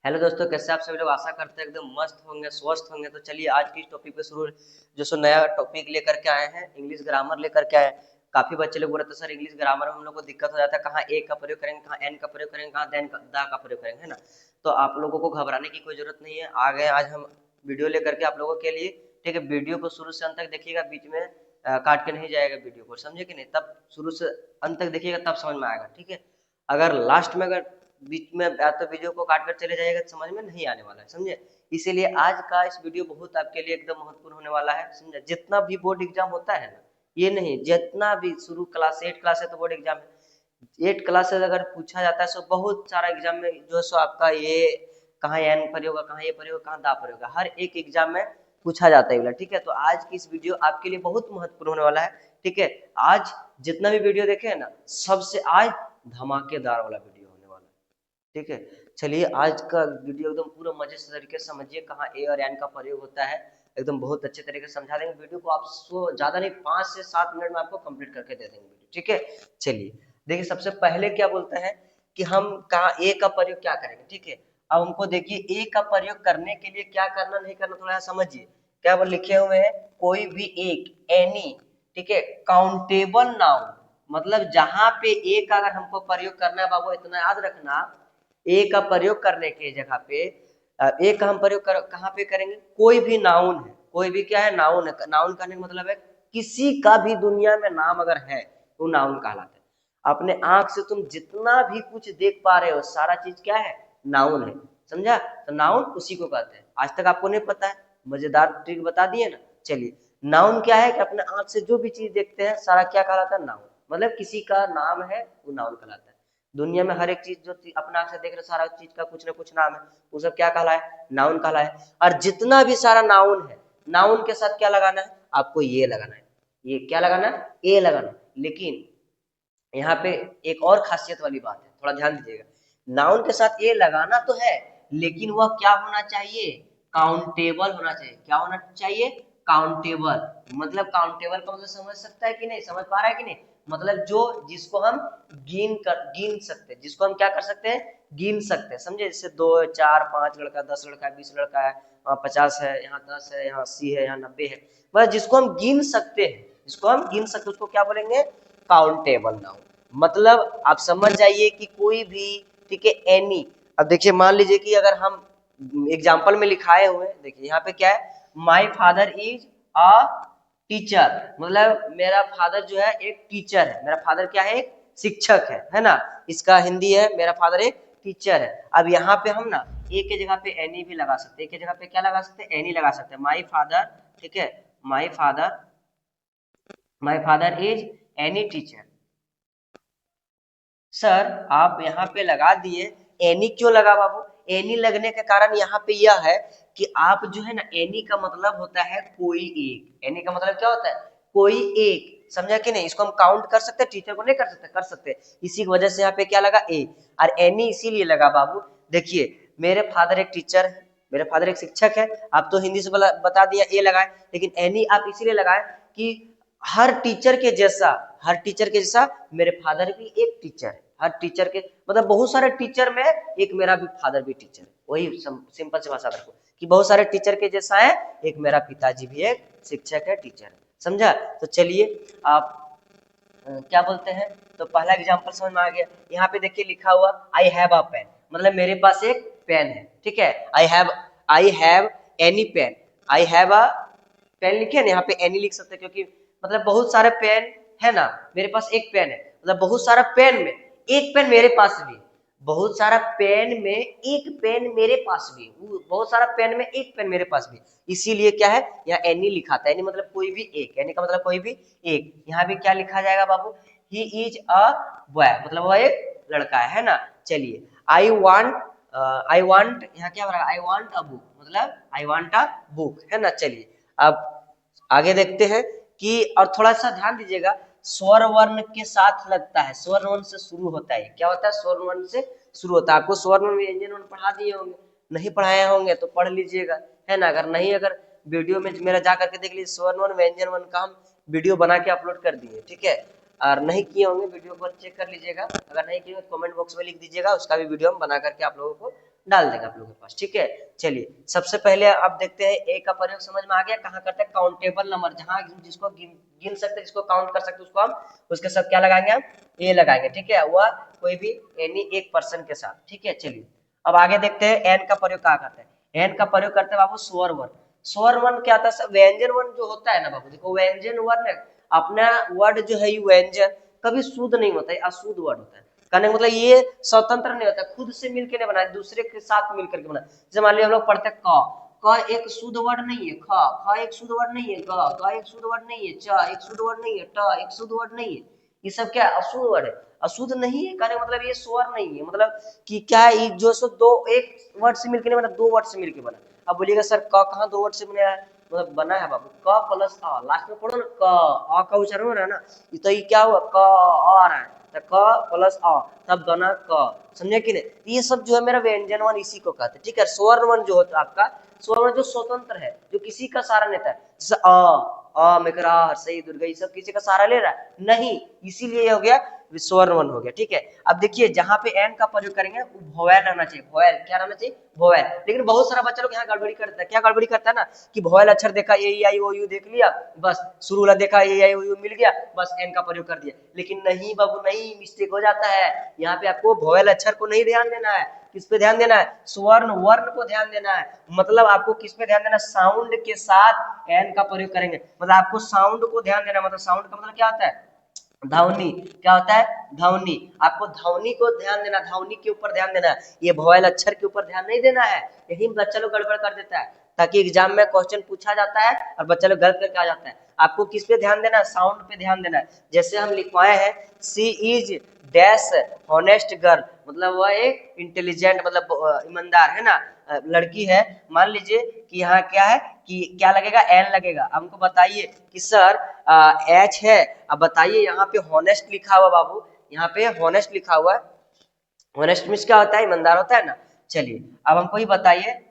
Hello दोस्तों, कैसे आप सभी लोग। आशा करते हैं एकदम मस्त होंगे, स्वस्थ होंगे। तो चलिए आज की इस टॉपिक पे शुरू जो सो नया टॉपिक लेकर के आए हैं, इंग्लिश ग्रामर लेकर के आए हैं। काफी बच्चे लोग बोल रहे थे सर इंग्लिश ग्रामर में हम लोग को दिक्कत हो जाता है, कहाँ ए का प्रयोग करेंगे, कहाँ एन का प्रयोग करेंगे, कहाँ देन का दा का प्रयोग करेंगे, है ना। तो आप लोगों को घबराने की कोई जरूरत नहीं है। आ गए आज हम वीडियो लेकर के आप लोगों के लिए। ठीक है, वीडियो को शुरू से अंत तक देखिएगा, बीच में काट के नहीं जाएगा वीडियो को, समझे कि नहीं। तब शुरू से अंत तक देखिएगा तब समझ में आएगा। ठीक है, अगर लास्ट में अगर बीच में या तो वीडियो को काट कर चले जाइएगा तो समझ में नहीं आने वाला है, समझे। इसीलिए आज का इस वीडियो बहुत आपके लिए एकदम महत्वपूर्ण होने वाला है, समझे। जितना भी बोर्ड एग्जाम होता है ना, ये नहीं, जितना भी शुरू क्लास 8 क्लास है तो बोर्ड एग्जाम है। 8 क्लास से अगर पूछा जाता है तो बहुत सारा एग्जाम में जो सो आपका ये कहाँ एन पर होगा, कहाँ ये पर होगा, कहाँ दा पर होगा, हर एक एग्जाम में पूछा जाता है। ठीक है, तो आज की इस वीडियो आपके लिए बहुत महत्वपूर्ण होने वाला है। ठीक है, आज जितना भी वीडियो देखे है ना, सबसे आज धमाकेदार वाला वीडियो होने वाला है। ठीक है, चलिए आज का वीडियो एकदम पूरा मजे से तरीके से समझिए, कहाँ ए और एन का प्रयोग होता है। एकदम बहुत अच्छे तरीके से समझा देंगे। वीडियो को आपको ज्यादा नहीं 5 से 7 मिनट में आपको कंप्लीट करके दे देंगे वीडियो। ठीक है, चलिए देखिए, सबसे पहले क्या बोलते हैं कि हम कहाँ ए का प्रयोग क्या करेंगे। ठीक है, अब हमको देखिए ए का प्रयोग करने के लिए क्या करना नहीं करना थोड़ा समझिए। क्या वो लिखे हुए हैं, कोई भी एक, एनी। ठीक है, काउंटेबल नाउन, मतलब जहां पे ए का अगर हमको प्रयोग करना है बाबू, इतना याद रखना। ए का प्रयोग करने के जगह पे ए का हम प्रयोग कहाँ पे करेंगे, कोई भी नाउन है, कोई भी क्या है, नाउन है। नाउन करने का मतलब है किसी का भी दुनिया में नाम अगर है वो नाउन कहलाता है। अपने आंख से तुम जितना भी कुछ देख पा रहे हो सारा चीज क्या है, नाउन है, समझा। तो नाउन उसी को कहते हैं। आज तक आपको नहीं पता है, मजेदार ट्रिक बता दिए ना। चलिए, नाउन क्या है कि अपने आंख से जो भी चीज देखते हैं सारा क्या कहलाता है, नाउन। मतलब किसी का नाम है वो नाउन कहलाता है। दुनिया में हर एक चीज जो अपना आंख से देख रहे सारा चीज का कुछ ना कुछ नाम है, वो सब क्या कहला है, नाउन कहला है। और जितना भी सारा नाउन है, नाउन के साथ क्या लगाना है, आपको ये लगाना है। ये क्या लगाना है, ए लगाना है। लेकिन यहाँ पे एक और खासियत वाली बात है, थोड़ा ध्यान दीजिएगा। नाउन के साथ ए लगाना तो है, लेकिन वह क्या होना चाहिए, काउंटेबल होना चाहिए। क्या होना चाहिए, काउंटेबल। मतलब काउंटेबल का मतलब समझ सकता है कि नहीं, समझ पा रहा है कि नहीं। मतलब जो जिसको हम गिन सकते हैं, जिसको हम क्या कर सकते हैं, गिन सकते हैं, समझे। जैसे 2 4 5 लड़का, 10 लड़का है, 20 लड़का है, वहाँ 50 है, यहाँ 10 है, यहाँ 80 है, यहाँ 90 है। मतलब जिसको हम गिन सकते हैं, जिसको हम गिन सकते हैं उसको क्या बोलेंगे, काउंटेबल नाउन। मतलब आप समझ जाइए कि कोई भी, ठीक है, एनी। अब देखिए, मान लीजिए कि अगर हम एग्जाम्पल में लिखाए हुए, देखिए यहाँ पे क्या है, my father is a teacher. मतलब मेरा फादर जो है एक टीचर है, मेरा फादर क्या है, एक शिक्षक है ना। इसका हिंदी है, मेरा फादर एक टीचर है। अब यहाँ पे हम ना ए के जगह पे एनी भी लगा सकते हैं, ए के जगह पे क्या लगा सकते हैं, एनी लगा सकते हैं। माई फादर, ठीक है, my father, my father is any teacher. Sir आप यहाँ पे लगा दिए, एनी क्यों लगा बाबू। एनी लगने के कारण यहाँ पे यह है कि आप जो है ना, एनी का मतलब होता है कोई एक। एनी का मतलब क्या होता है, कोई एक, समझा कि नहीं। इसको हम काउंट कर सकते हैं, टीचर को नहीं कर सकते, कर सकते हैं। इसी की वजह से यहाँ पे क्या लगा, ए। और एनी इसीलिए लगा बाबू, देखिए मेरे फादर एक टीचर है, मेरे फादर एक शिक्षक है। आप तो हिंदी से बता दिया ए लगाए, लेकिन एनी आप इसीलिए लगाए कि हर टीचर के जैसा, हर टीचर के जैसा मेरे फादर भी एक टीचर है। हर टीचर के मतलब बहुत सारे टीचर में एक मेरा भी फादर भी टीचर है। वही सिंपल से भाषा रखो कि बहुत सारे टीचर के जैसा है, एक मेरा पिताजी भी एक शिक्षक है, टीचर है, समझा। तो चलिए आप क्या बोलते हैं, तो पहला एग्जांपल समझ में आ गया। यहाँ पे देखिए लिखा हुआ आई हैव अ पेन, मतलब मेरे पास एक पेन है। ठीक है, I have any pen, I have a pen लिखे ना, यहाँ पे एनी लिख सकते हैं, क्योंकि मतलब बहुत सारे पेन है ना, मेरे पास एक पेन है। मतलब बहुत सारा पेन में एक पेन मेरे पास भी, बहुत सारा पेन में एक पेन मेरे पास भी, बहुत सारा पेन में एक पेन मेरे पास भी। इसीलिए क्या है, यहाँ एनी लिखा था। एनी मतलब कोई भी एक, एनी का मतलब कोई भी एक। यहाँ भी क्या लिखा जाएगा बाबू, ही इज अ बॉय, मतलब वह एक लड़का है ना। चलिए, आई वांट यहाँ क्या बना, आई वांट अ बुक, मतलब आई वांट अ बुक, है ना। चलिए अब आगे देखते हैं कि, और थोड़ा सा ध्यान दीजिएगा, स्वर वर्ण के साथ लगता है, स्वर वर्ण से शुरू होता है। क्या होता है, स्वर वर्ण से शुरू होता है। आपको स्वर वर्ण व्यंजन वर्ण पढ़ा दिए होंगे, नहीं पढ़ाए होंगे तो पढ़ लीजिएगा, है ना। अगर नहीं, अगर वीडियो में मेरा जा करके देख लीजिए, स्वर वर्ण व्यंजन वर्ण का हम वीडियो बना के अपलोड कर दिए, ठीक है। और नहीं किए होंगे वीडियो को चेक कर लीजिएगा, अगर नहीं किए तो कमेंट बॉक्स में लिख दीजिएगा, उसका भी वीडियो हम बना करके आप लोगों को डाल देगा आप लोगों के पास। ठीक है, चलिए सबसे पहले आप देखते हैं ए का प्रयोग समझ में आ गया। कहाँ करते हैं, काउंटेबल नंबर, जहां जिसको गिन सकते, जिसको काउंट कर सकते, उसको हम उसके साथ क्या लगाएंगे, हम ए लगाएंगे। ठीक है, वह कोई भी एनी एक पर्सन के साथ। ठीक है, चलिए अब आगे देखते हैं एन का प्रयोग कहाँ करते हैं। एन का प्रयोग करते हैं बाबू स्वर वर्ण। स्वर वर्ण क्या था, व्यंजन वर्ण जो होता है ना बाबू, देखो व्यंजन वर्ण अपना वर्ड जो है, व्यंजन कभी शुद्ध नहीं होता है, अशुद्ध वर्ड होता है। कहने का मतलब ये स्वतंत्र नहीं होता, खुद से मिलकर नहीं बना, दूसरे के साथ मिलकर के बना। जैसे मान लिया हम लोग पढ़ते हैं क एक शुद्ध वर्ड नहीं है, ख एक शुद्ध वर्ड नहीं है, ग एक शुद्ध वर्ड नहीं है, च एक शुद्ध वर्ड नहीं है, ट एक शुद्ध वर्ड नहीं है। ये सब क्या अशुद्ध वर्ड है, अशुद्ध नहीं है। कहने का मतलब ये स्वर नहीं है, मतलब कि क्या है, जो सो दो एक वर्ड से मिलकर नहीं बना, दो वर्ड से मिलकर बना। अब बोलिएगा सर क कहाँ दो वर्ड से बना है, मतलब बना है बाबू, क प्लस अ, लास्ट में पढ़ो ना, क अ का उच्चारण हो रहा है ना, तो ये क्या हुआ, क आ रहा है, तो क प्लस अ तब बना क, समझे कि नहीं। ये सब जो है मेरा व्यंजन वन इसी को कहते हैं। ठीक है, स्वर्ण वन जो होता है आपका, स्वर्ण जो स्वतंत्र है, जो किसी का सहारा लेता है, जैसे अ मकरा सही दुर्गा, ये सब किसी का सहारा ले रहा है नहीं, इसीलिए ये हो गया स्वर्ण वन हो गया। ठीक है, अब देखिए जहां पे एन का प्रयोग करेंगे वो वोवेल रहना चाहिए, वोवेल क्या रहना चाहिए, वोवेल। लेकिन बहुत सारा बच्चा लोग यहाँ गड़बड़ी करता है, क्या गड़बड़ी करता है ना, कि वोवेल अक्षर देखा ए आई ओ यू देख लिया, बस शुरू वाला देखा ए आई ओ यू मिल गया, बस एन का प्रयोग कर दिया। लेकिन नहीं बाबू नहीं, मिस्टेक हो जाता है। यहाँ पे आपको वोवेल अक्षर को नहीं ध्यान देना है, किस पे ध्यान देना है, स्वर्ण वर्ण को ध्यान देना है। मतलब आपको किस पे ध्यान देना, साउंड के साथ एन का प्रयोग करेंगे, मतलब आपको साउंड को ध्यान देना। मतलब साउंड का मतलब क्या होता है, ध्वनि, क्या होता है, ध्वनि। आपको ध्वनि को ध्यान देना, ध्वनि के ऊपर ध्यान देना है, ये वोवेल अक्षर के ऊपर ध्यान नहीं देना है। यही बच्चा लोग गड़बड़ कर देता है, ताकि एग्जाम में क्वेश्चन पूछा जाता है और बच्चा लोग गलत करके आ जाता है। आपको किस पे ध्यान देना है, साउंड पे ध्यान देना है। जैसे हम लिखवाए हैं, सी इज डैश हॉनेस्ट गर्ल, मतलब वह एक इंटेलिजेंट, मतलब ईमानदार है ना, लड़की है। मान लीजिए कि यहाँ क्या है, कि क्या लगेगा, एन लगेगा। हमको बताइए कि सर एच है, अब बताइए यहाँ पे हॉनेस्ट लिखा हुआ बाबू, यहाँ पे हॉनेस्ट लिखा हुआ है। हॉनेस्ट मीन्स क्या होता है, ईमानदार होता है ना। चलिए अब हमको ये बताइए,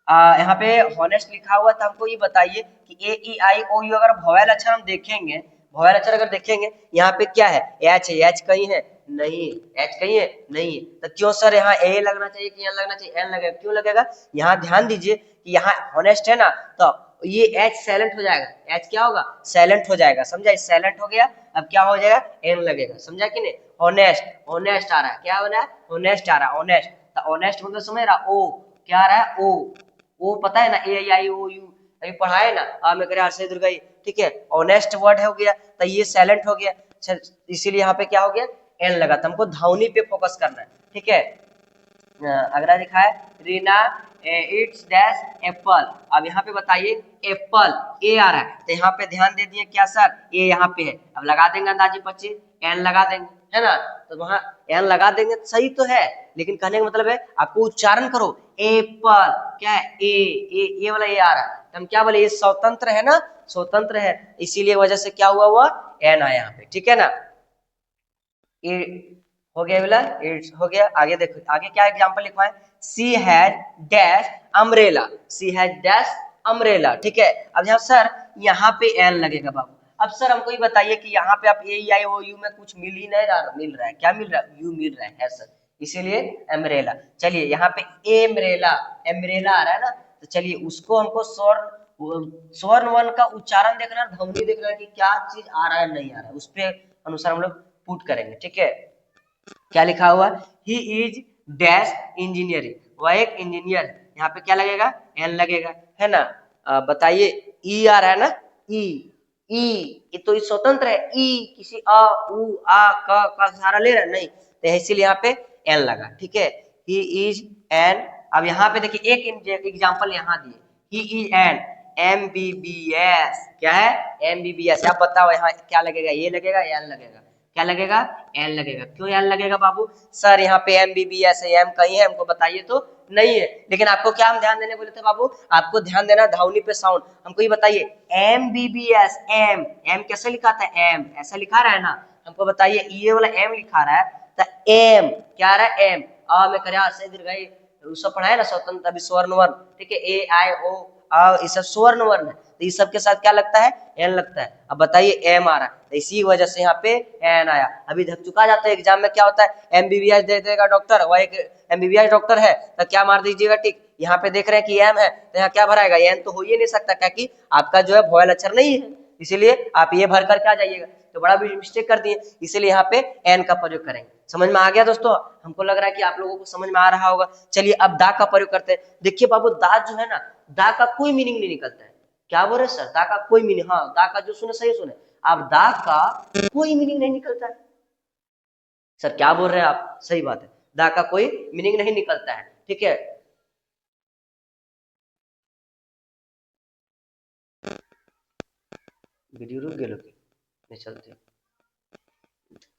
यहाँ पे हॉनेस्ट लिखा हुआ था, हमको ये बताइए कि ए ई आई ओ यू अगर वोवेल अक्षर हम देखेंगे, वोवेल अक्षर अगर देखेंगे, यहाँ पे क्या है, एच है, एच कहीं है नहीं, एच कहीं है नहीं, तो क्यों सर यहाँ ए लगना चाहिए कि एन लगना चाहिए, एन लगेगा, क्यों लगेगा। यहाँ ध्यान दीजिए कि यहाँ हॉनेस्ट है ना, तो ये एच साइलेंट हो जाएगा, एच क्या होगा, साइलेंट हो जाएगा, समझा, साइलेंट हो गया। अब क्या हो जाएगा, एन लगेगा, समझा कि नहीं। ऑनेस्ट, ऑनेस्ट आ रहा है, क्या हो रहा है, ऑनेस्ट आ रहा है, ऑनेस्ट, तो ऑनेस्ट मतलब समझ रहा, ओ क्या आ रहा है, ओ पता है ना, ए आई ओ यू अभी पढ़ाए ना, आ में करे से दुर्गा। ठीक है, ऑनेस्ट वर्ड हो गया, तो ये साइलेंट हो गया, इसीलिए यहाँ पे क्या हो गया, एन लगा। तो हमको ध्वनि पे फोकस करना है। ठीक है, अगला लिखा है रीना इट्स डैश एप्पल। अब यहाँ पे बताइए एप्पल, ए आ रहा है, तो यहाँ पे ध्यान दे दिए क्या सर, ए यहाँ पे है। अब लगा देंगे अंदाजी बच्चे, एन लगा देंगे, है ना, तो वहां एन लगा देंगे, सही तो है। लेकिन कहने का मतलब है आपको उच्चारण करो, एप्पल क्या है, ए वाला ए आ रहा है, तो हम क्या बोले, ये स्वतंत्र है ना, स्वतंत्र है, इसीलिए वजह से क्या हुआ, हुआ एन आया यहाँ पे। ठीक है ना, हो गया वाला, हो गया। आगे देखो, आगे क्या एग्जांपल लिखवाए, C has dash umbrella, C has dash umbrella. ठीक है, अब यहाँ सर यहाँ पे एन लगेगा बाबू। अब सर हमको ये बताइए कि यहाँ पे आप ए आई ओ यू में कुछ मिल ही नहीं रहा, मिल रहा है, क्या मिल रहा है, यू मिल रहा है सर, इसीलिए एम्ब्रेला। चलिए यहाँ पे एम्ब्रेला, एम्ब्रेला आ रहा है ना, तो चलिए उसको हमको स्वर्ण वन का उच्चारण देखना है, ध्वनि देखना है कि क्या चीज आ रहा है नहीं आ रहा है, उस पे अनुसार हम लोग पुट करेंगे। ठीक है, क्या लिखा हुआ, ही इज डैश इंजीनियरिंग, वह एक इंजीनियर है, यहाँ पे क्या लगेगा, एन लगेगा, है ना। बताइए ई आ रहा है ना, ई ई, ये तो स्वतंत्र है, ई किसी अ उ आ क का सहारा ले रहा है नहीं, तो इसीलिए यहाँ पे एन लगा। ठीक है, ही इज एन। अब यहाँ पे देखिए एक एग्जांपल यहाँ दिए, ही इज एन एमबीबीएस, क्या है, एमबीबीएस। आप बताओ यहाँ क्या लगेगा, ये लगेगा, एन लगेगा, क्या लगेगा, एन लगेगा। क्यों एन लगेगा बाबू, सर यहाँ पे एमबीबीएस है, एम कहीं है, हमको बताइए तो नहीं है। लेकिन आपको क्या हम ध्यान देने बोले थे बाबू, आपको ध्यान देना ध्वनि पे, साउंड। हमको ये बताइए एमबीबीएस, एम एम कैसे लिखा था, एम ऐसा लिखा रहा है ना, हमको बताइए ये वाला एम लिखा रहा है, तो एम क्या आ रहा है, एम अ में करे से दीर्घई, सब पढ़ाए ना स्वतंत्र अभी स्वर्ण वर्ण। ठीक है, ए आई ओ ये सब स्वर्ण वर्ण है, तो इस सब के साथ क्या लगता है, एन लगता है। अब बताइए एम आ रहा है, तो इसी वजह से यहाँ पे एन आया। अभी चुका जाता है एग्जाम में, क्या होता है, एमबीबीएस दे देगा डॉक्टर, वह एक MBBS डॉक्टर है तो क्या मार दीजिएगा टिक। यहाँ पे देख रहे हैं कि एम है तो यहाँ क्या भराएगा, एन तो हो ही नहीं सकता क्योंकि आपका जो है वोवेल अक्षर नहीं है, इसीलिए आप ये भर करके आ जाइएगा। तो बड़ा भी मिस्टेक कर दिए, इसीलिए यहाँ पे एन का प्रयोग करेंगे। समझ में आ गया दोस्तों? हमको लग रहा है कि आप लोगों को समझ में आ रहा होगा। चलिए अब दा का प्रयोग करते हैं। देखिए बाबू दा जो है ना, दा का कोई मीनिंग नहीं निकलता है। क्या बोल रहे सर? दा का कोई मीनिंग, हाँ दा का जो सुने सही सुने, आप दा का कोई मीनिंग नहीं निकलता है। सर क्या बोल रहे हैं आप? सही बात है, दा का कोई मीनिंग नहीं निकलता है, ठीक है। वीडियो रुक गए लोग, नहीं चलते,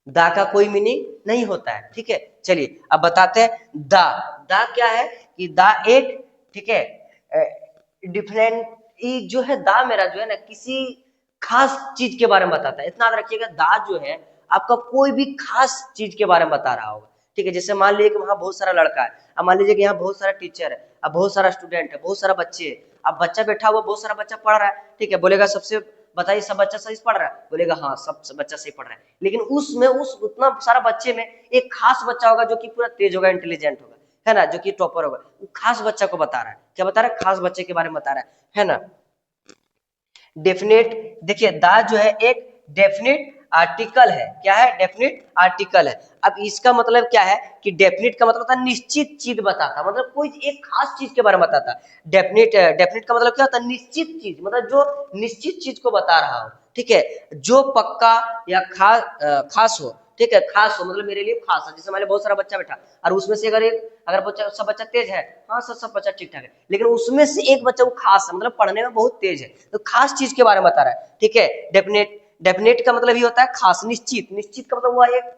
दा का कोई मीनिंग नहीं होता है, ठीक है। चलिए अब बताते हैं दा। दा क्या है कि दा एक, ठीक है, डिफरेंट जो है दा मेरा जो है ना किसी खास चीज के बारे में बताता है। इतना याद रखिएगा, दा जो है आपका कोई भी खास चीज के बारे में बता रहा होगा, ठीक है। जैसे मान लीजिए कि वहां बहुत सारा लड़का है, अब मान लीजिए कि यहाँ बहुत सारा टीचर है, अब बहुत सारा स्टूडेंट है, बहुत सारा बच्चे है, अब बच्चा बैठा हुआ बहुत सारा बच्चा पढ़ रहा है, ठीक है। बोलेगा सबसे बताइए सब बच्चा सही पढ़ रहा है, बोलेगा हाँ सब बच्चा सही पढ़ रहा है। लेकिन उसमें उस उतना सारा बच्चे में एक खास बच्चा होगा जो कि पूरा तेज होगा, इंटेलिजेंट होगा, है ना, जो कि टॉपर होगा। वो खास बच्चा को बता रहा है, क्या बता रहा है? खास बच्चे के बारे में बता रहा है ना। डेफिनेट, देखिए दा जो है एक डेफिनेट आर्टिकल है। क्या है? डेफिनेट आर्टिकल है। अब इसका मतलब क्या है कि डेफिनेट का मतलब होता है निश्चित चीज बताता, मतलब कोई एक खास चीज के बारे में बताता। डेफिनेट, डेफिनेट का मतलब क्या होता है? निश्चित चीज, मतलब जो निश्चित चीज को बता रहा हो, ठीक है, जो पक्का या खास हो, ठीक है। खास हो मतलब मेरे लिए खास है। जैसे मान लो बहुत सारा बच्चा बैठा और उसमें से अगर बच्चा, सब बच्चा तेज है, हाँ सब बच्चा ठीक ठाक है, लेकिन उसमें से एक बच्चा वो खास है, मतलब पढ़ने में बहुत तेज है, तो खास चीज के बारे में बता रहा है, ठीक है। डेफिनेट, डेफिनेट का मतलब ये होता है खास, निश्चित, निश्चित का मतलब हुआ एक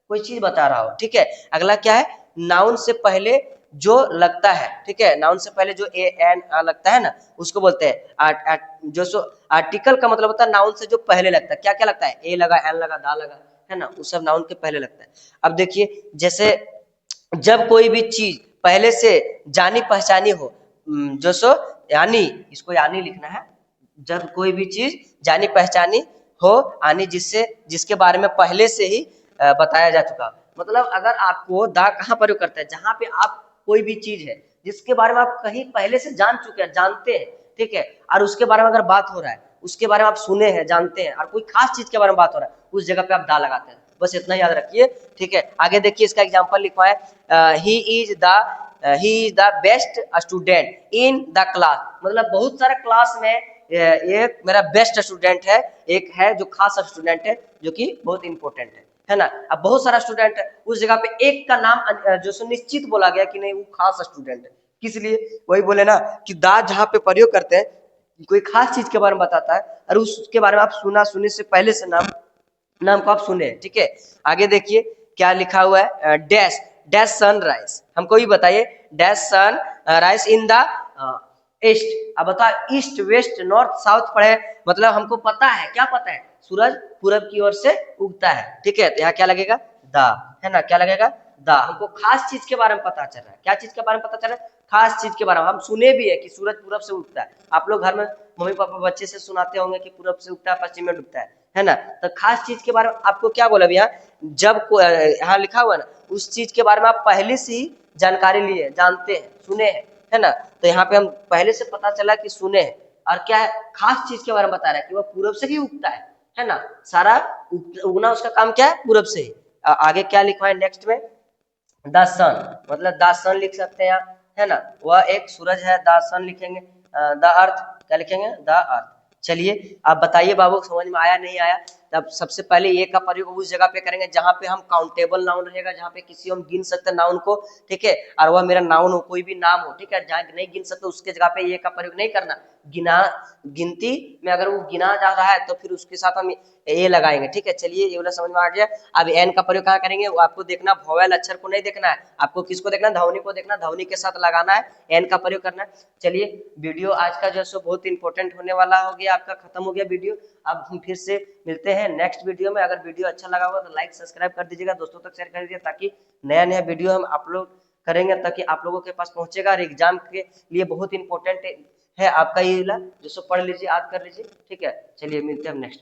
कोई चीज बता रहा हो, ठीक है। अगला क्या है? नाउन से पहले जो लगता है, ठीक है, नाउन से पहले जो ए एन लगता है ना उसको बोलते हैं जो सो आर्टिकल का मतलब होता है नाउन से जो पहले लगता है। क्या क्या लगता है? ए लगा, एन लगा, दा लगा, है ना, वो सब नाउन के पहले लगता है। अब देखिए जैसे जब कोई भी चीज पहले से जानी पहचानी हो, जो सो यानी, इसको यानी लिखना है। जब कोई भी चीज जानी पहचानी हो, यानी जिससे, जिसके बारे में पहले से ही बताया जा चुका, मतलब अगर आपको दा कहाँ प्रयोग करता है? जहां पे आप कोई भी चीज है जिसके बारे में आप कहीं पहले से जान चुके हैं, जानते हैं, ठीक है, और उसके बारे में अगर बात हो रहा है, उसके बारे में आप सुने हैं, जानते हैं, और कोई खास चीज के बारे में बात हो रहा है, उस जगह पे आप दा लगाते हैं। बस इतना याद रखिए, ठीक है। आगे देखिए इसका एग्जांपल लिखा है, he is the best student in the class, मतलब बहुत सारा क्लास में एक मेरा बेस्ट स्टूडेंट है, एक है जो खास स्टूडेंट है, जो कि बहुत इंपॉर्टेंट है ना। अब बहुत सारा स्टूडेंट है, उस जगह पे एक का नाम जो सुनिश्चित बोला गया कि नहीं वो खास स्टूडेंट है, किस लिए? वही बोले ना कि दा जहाँ पे प्रयोग करते हैं कोई खास चीज के बारे में बताता है, और उसके बारे में आप सुनने से पहले से नाम को आप सुने, ठीक है। आगे देखिए क्या लिखा हुआ है, डैश डैश सनराइज, हमको भी बताइए, dash sunrise in the east. अब बताओ ईस्ट, वेस्ट, नॉर्थ, साउथ पढ़े, मतलब हमको पता है, क्या पता है? सूरज पूरब की ओर से उगता है, ठीक है। तो यहाँ क्या लगेगा? दा, है ना, क्या लगेगा? दा। हमको खास चीज के बारे में पता चल रहा है, क्या चीज के बारे में पता चल रहा है? खास चीज के बारे में। हम सुने भी है कि सूरज पूरब से उगता है, आप लोग घर में मम्मी पापा बच्चे से सुनाते होंगे कि पूरब से उगता है, पश्चिम में डूबता है ना। तो खास चीज के बारे में आपको क्या बोला भैया? जब यहाँ लिखा हुआ है ना, उस चीज के बारे में आप पहले से ही जानकारी लिए, जानते हैं, सुने हैं, है ना। तो यहाँ पे हम पहले से पता चला कि सुने हैं, और क्या है? खास चीज के बारे में बता रहा है कि वह पूरब से ही उगता है ना। सारा उगना उसका काम क्या है? पूरब से ही। आगे क्या लिखा है नेक्स्ट में? द सन, मतलब द सन लिख सकते हैं यहाँ, है ना, वह एक सूरज है, द सन लिखेंगे। द अर्थ, क्या लिखेंगे? The earth. चलिए आप बताइए बाबू समझ में आया नहीं आया? तब सबसे पहले ये का प्रयोग उस जगह पे करेंगे जहां पे हम काउंटेबल नाउन रहेगा, जहां पे किसी हम गिन सकते हैं नाउन को, ठीक है, और वह मेरा नाउन हो, कोई भी नाम हो, ठीक है, जहां नहीं गिन सकते उसके जगह पे ये का प्रयोग नहीं करना। गिना, गिनती में अगर वो गिना जा रहा है तो फिर उसके साथ हम ए लगाएंगे, ठीक है। चलिए ये वाला समझ में आ गया। अब एन का प्रयोग कहाँ करेंगे? वो आपको देखना, वोवेल अक्षर को नहीं देखना है, आपको किसको देखना है? ध्वनि को देखना, ध्वनि के साथ लगाना है, एन का प्रयोग करना है। चलिए वीडियो आज का जो सो बहुत इंपॉर्टेंट होने वाला हो गया, आपका खत्म हो गया वीडियो। अब हम फिर से मिलते हैं नेक्स्ट वीडियो में। अगर वीडियो अच्छा लगा होगा तो लाइक सब्सक्राइब कर दीजिएगा, दोस्तों तक शेयर कर दीजिए, ताकि नया नया वीडियो हम अपलोड करेंगे ताकि आप लोगों के पास पहुंचेगा। और एग्जाम के लिए बहुत इंपॉर्टेंट है आपका ये जो सो पढ़ लीजिए, याद कर लीजिए, ठीक है। चलिए मिलते हैं नेक्स्ट।